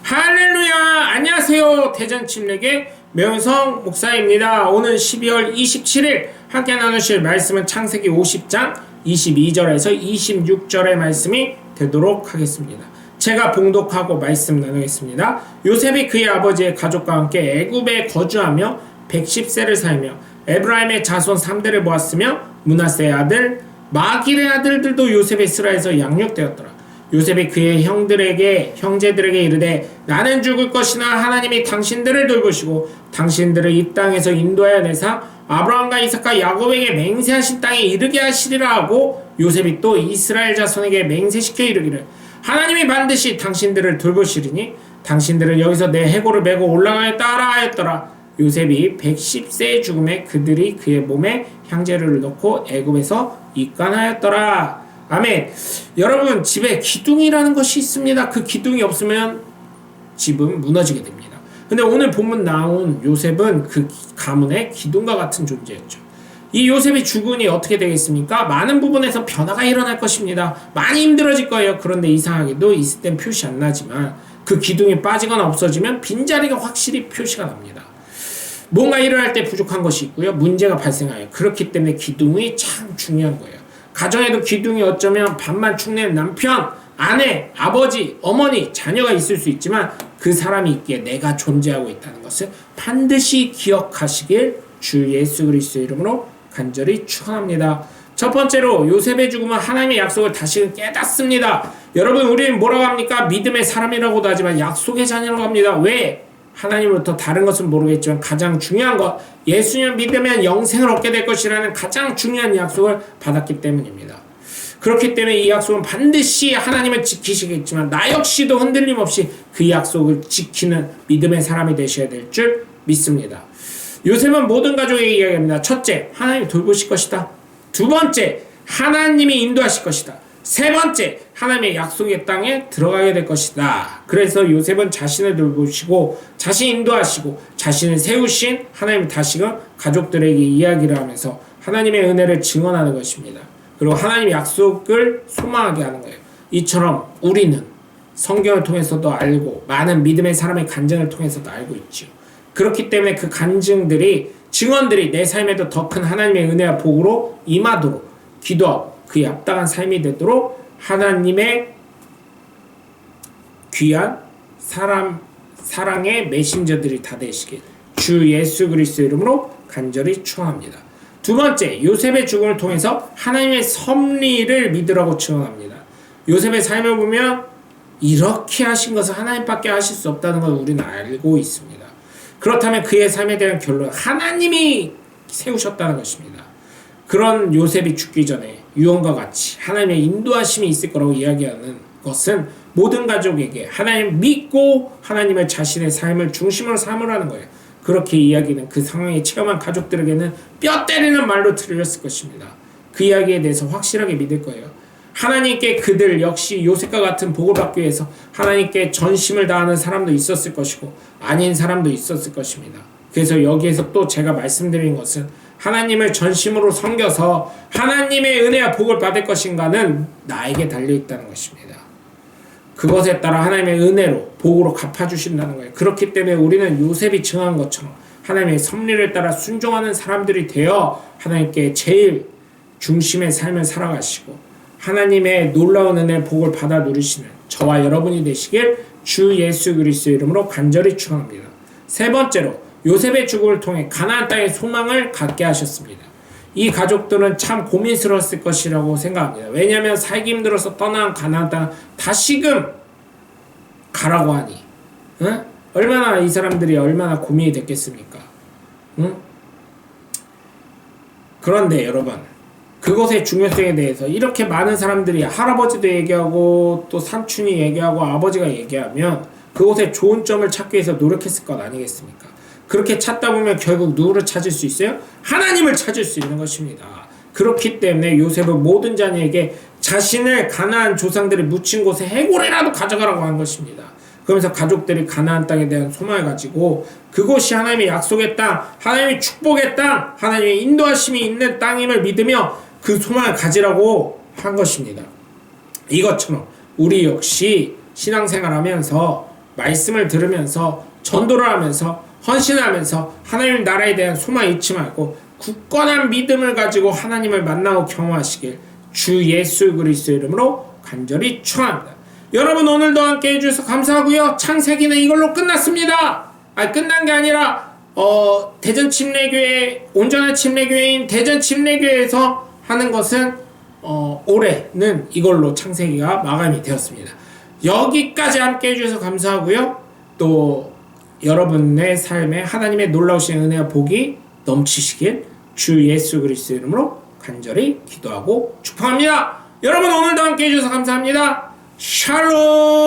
할렐루야! 안녕하세요. 대전침례교회 명성 목사입니다. 오늘 12월 27일 함께 나누실 말씀은 창세기 50장 22절에서 26절의 말씀이 되도록 하겠습니다. 제가 봉독하고 말씀 나누겠습니다. 요셉이 그의 아버지의 가족과 함께 애굽에 거주하며 110세를 살며 에브라임의 자손 3대를 모았으며 므낫세의 아들 마길의 아들들도 요셉의 스라에서 양육되었더라. 요셉이 그의 형제들에게 이르되 나는 죽을 것이나 하나님이 당신들을 돌보시고 당신들을 이 땅에서 인도하여 내사 아브라함과 이삭과 야곱에게 맹세하신 땅에 이르게 하시리라 하고 요셉이 또 이스라엘 자손에게 맹세시켜 이르기를 하나님이 반드시 당신들을 돌보시리니 당신들은 여기서 내 해골을 메고 올라가겠다 하였더라. 요셉이 110세의 죽음에 그들이 그의 몸에 향제를 넣고 애굽에서 입간하였더라. 아멘. 여러분, 집에 기둥이라는 것이 있습니다. 그 기둥이 없으면 집은 무너지게 됩니다. 근데 오늘 본문 나온 요셉은 그 가문의 기둥과 같은 존재였죠. 이 요셉이 죽으니 어떻게 되겠습니까? 많은 부분에서 변화가 일어날 것입니다. 많이 힘들어질 거예요. 그런데 이상하게도 있을 땐 표시 안 나지만 그 기둥이 빠지거나 없어지면 빈자리가 확실히 표시가 납니다. 뭔가 일어날 때 부족한 것이 있고요. 문제가 발생해요. 그렇기 때문에 기둥이 참 중요한 거예요. 가정에도 기둥이 어쩌면 반만 축내는 남편, 아내, 아버지, 어머니, 자녀가 있을 수 있지만 그 사람이 있기에 내가 존재하고 있다는 것을 반드시 기억하시길 주 예수 그리스도의 이름으로 간절히 축원합니다. 첫 번째로 요셉의 죽음은 하나님의 약속을 다시금 깨닫습니다. 여러분, 우리는 뭐라고 합니까? 믿음의 사람이라고도 하지만 약속의 자녀라고 합니다. 왜? 하나님으로부터 다른 것은 모르겠지만 가장 중요한 것, 예수님을 믿으면 영생을 얻게 될 것이라는 가장 중요한 약속을 받았기 때문입니다. 그렇기 때문에 이 약속은 반드시 하나님을 지키시겠지만 나 역시도 흔들림 없이 그 약속을 지키는 믿음의 사람이 되셔야 될 줄 믿습니다. 요셉은 모든 가족에게 이야기합니다. 첫째, 하나님이 돌보실 것이다. 두 번째, 하나님이 인도하실 것이다. 세 번째, 하나님의 약속의 땅에 들어가게 될 것이다. 그래서 요셉은 자신을 돌보시고 자신을 인도하시고 자신을 세우신 하나님 다시금 가족들에게 이야기를 하면서 하나님의 은혜를 증언하는 것입니다. 그리고 하나님의 약속을 소망하게 하는 거예요. 이처럼 우리는 성경을 통해서도 알고 많은 믿음의 사람의 간증을 통해서도 알고 있죠. 그렇기 때문에 그 간증들이 증언들이 내 삶에도 더 큰 하나님의 은혜와 복으로 임하도록 기도하고 그에 합당한 삶이 되도록 하나님의 귀한 사랑의 메신저들이 다 되시길 주 예수 그리스도 이름으로 간절히 축원합니다. 두 번째, 요셉의 죽음을 통해서 하나님의 섭리를 믿으라고 증언합니다. 요셉의 삶을 보면 이렇게 하신 것은 하나님밖에 하실 수 없다는 걸 우리는 알고 있습니다. 그렇다면 그의 삶에 대한 결론, 하나님이 세우셨다는 것입니다. 그런 요셉이 죽기 전에 유언과 같이 하나님의 인도하심이 있을 거라고 이야기하는 것은 모든 가족에게 하나님 믿고 하나님을 자신의 삶을 중심으로 삼으라는 거예요. 그렇게 이야기는 그 상황에 체험한 가족들에게는 뼈 때리는 말로 들렸을 것입니다. 그 이야기에 대해서 확실하게 믿을 거예요. 하나님께 그들 역시 요셉과 같은 복을 받기 위해서 하나님께 전심을 다하는 사람도 있었을 것이고 아닌 사람도 있었을 것입니다. 그래서 여기에서 또 제가 말씀드린 것은 하나님을 전심으로 섬겨서 하나님의 은혜와 복을 받을 것인가는 나에게 달려있다는 것입니다. 그것에 따라 하나님의 은혜로 복으로 갚아주신다는 거예요. 그렇기 때문에 우리는 요셉이 증한 것처럼 하나님의 섭리를 따라 순종하는 사람들이 되어 하나님께 제일 중심의 삶을 살아가시고 하나님의 놀라운 은혜의 복을 받아 누리시는 저와 여러분이 되시길 주 예수 그리스도의 이름으로 간절히 축원합니다. 세 번째로, 요셉의 죽음을 통해 가나안 땅의 소망을 갖게 하셨습니다. 이 가족들은 참 고민스러웠을 것이라고 생각합니다. 왜냐하면 살기 힘들어서 떠난 가나안 땅 다시금 가라고 하니 얼마나 이 사람들이 얼마나 고민이 됐겠습니까? 그런데 여러분, 그것의 중요성에 대해서 이렇게 많은 사람들이 할아버지도 얘기하고 또 삼촌이 얘기하고 아버지가 얘기하면 그것의 좋은 점을 찾기 위해서 노력했을 것 아니겠습니까? 그렇게 찾다 보면 결국 누구를 찾을 수 있어요? 하나님을 찾을 수 있는 것입니다. 그렇기 때문에 요셉은 모든 자녀에게 자신을 가나안 조상들이 묻힌 곳에 해골이라도 가져가라고 한 것입니다. 그러면서 가족들이 가나안 땅에 대한 소망을 가지고 그곳이 하나님의 약속의 땅, 하나님의 축복의 땅, 하나님의 인도하심이 있는 땅임을 믿으며 그 소망을 가지라고 한 것입니다. 이것처럼 우리 역시 신앙생활하면서 말씀을 들으면서 전도를 하면서 헌신하면서 하나님 나라에 대한 소망 잊지 말고 굳건한 믿음을 가지고 하나님을 만나고 경험하시길 주 예수 그리스도의 이름으로 간절히 축원합니다. 여러분 오늘도 함께 해주셔서 감사하고요. 창세기는 이걸로 끝났습니다. 끝난 게 아니라 대전 침례교회 온전한 침례교회인 대전 침례교회에서 하는 것은 올해는 이걸로 창세기가 마감이 되었습니다. 여기까지 함께 해주셔서 감사하고요. 또 여러분의 삶에 하나님의 놀라우신 은혜와 복이 넘치시길 주 예수 그리스도 이름으로 간절히 기도하고 축복합니다. 여러분 오늘도 함께 해주셔서 감사합니다. 샬롬.